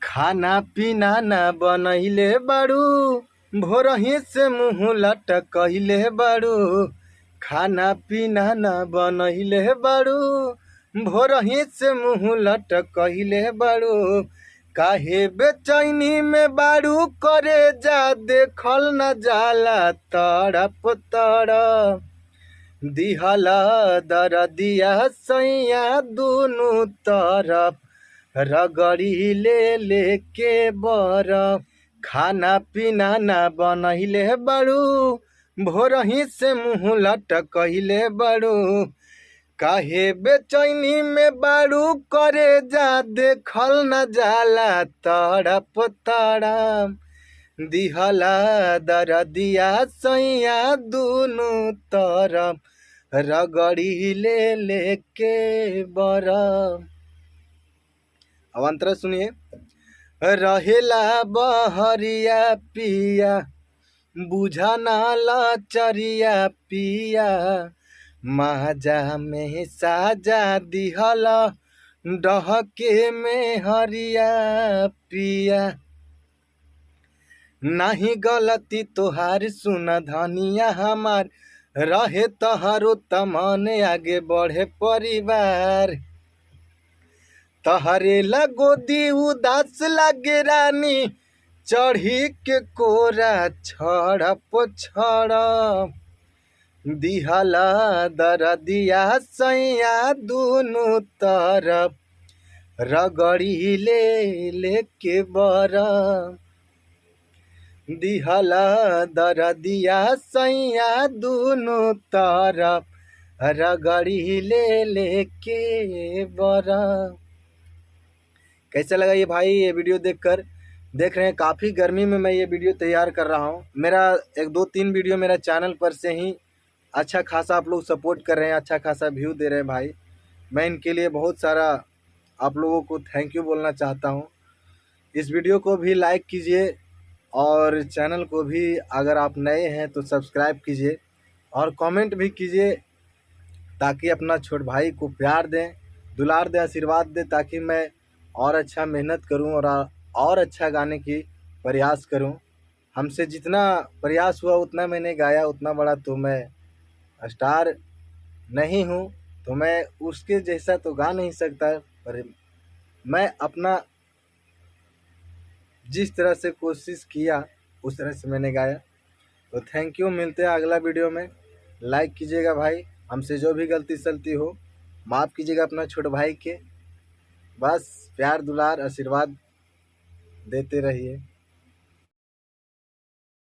खाना पीना ना बनैले बाड़ू, भोरही से मुँह लटकैले बाड़ू। खाना पीना ना बनैले बाड़ू, भोरही से मुँह लटकैले बाड़ू। काहे बेचैनी में बाड़ू, करे जा देखल न जाला तड़प तड़प। दिहला दरदिया सैया दुनू तरफ, रगड़ी ले लेके बरफ। खाना पीना ना बनैले बाड़ू, भोरही से मुँह लटकैले बाड़ू। काहे बेचैनी में बाड़ू, करे जा देखल न जाला तड़प तड़प। दिहला दरदिया सैया दुनू तरफ, रगड़ी ले लेके बरफ। अब अंतरा सुनिए। रहेला बहरिया पिया, बुझा ना लचरिया पिया। माजा में साजा दिहला, डहके में हरिया पिया। नहीं गलती तोहार सुन धनिया हमार, रहे तहारो तमन आगे बढ़े परिवार। तहरे लगोदी उदास लागे रानी, चढ़ी के कोरा छड़प छड़प। दिहला दरदिया सैया दुनू तरफ, रगड़ी ले लेके बरफ। दिहला दरदिया सैया दुनू तरफ, रगड़ी ले लेके बरफ। कैसा लगा ये भाई? ये वीडियो देखकर, देख रहे हैं काफ़ी गर्मी में मैं ये वीडियो तैयार कर रहा हूँ। मेरा 1-2-3 वीडियो मेरा चैनल पर से ही अच्छा खासा आप लोग सपोर्ट कर रहे हैं, अच्छा खासा व्यू दे रहे हैं भाई। मैं इनके लिए बहुत सारा आप लोगों को थैंक यू बोलना चाहता हूँ। इस वीडियो को भी लाइक कीजिए और चैनल को भी अगर आप नए हैं तो सब्सक्राइब कीजिए और कमेंट भी कीजिए, ताकि अपना छोट भाई को प्यार दें, दुलार दें, आशीर्वाद दें, ताकि मैं और अच्छा मेहनत करूं और अच्छा गाने की प्रयास करूं। हमसे जितना प्रयास हुआ उतना मैंने गाया, उतना बड़ा तो मैं स्टार नहीं हूं, तो मैं उसके जैसा तो गा नहीं सकता, पर मैं अपना जिस तरह से कोशिश किया उस तरह से मैंने गाया। तो थैंक यू, मिलते हैं अगला वीडियो में। लाइक कीजिएगा भाई, हमसे जो भी गलती सलती हो माफ़ कीजिएगा अपना छोटे भाई के। बस प्यार दुलार आशीर्वाद देते रहिए।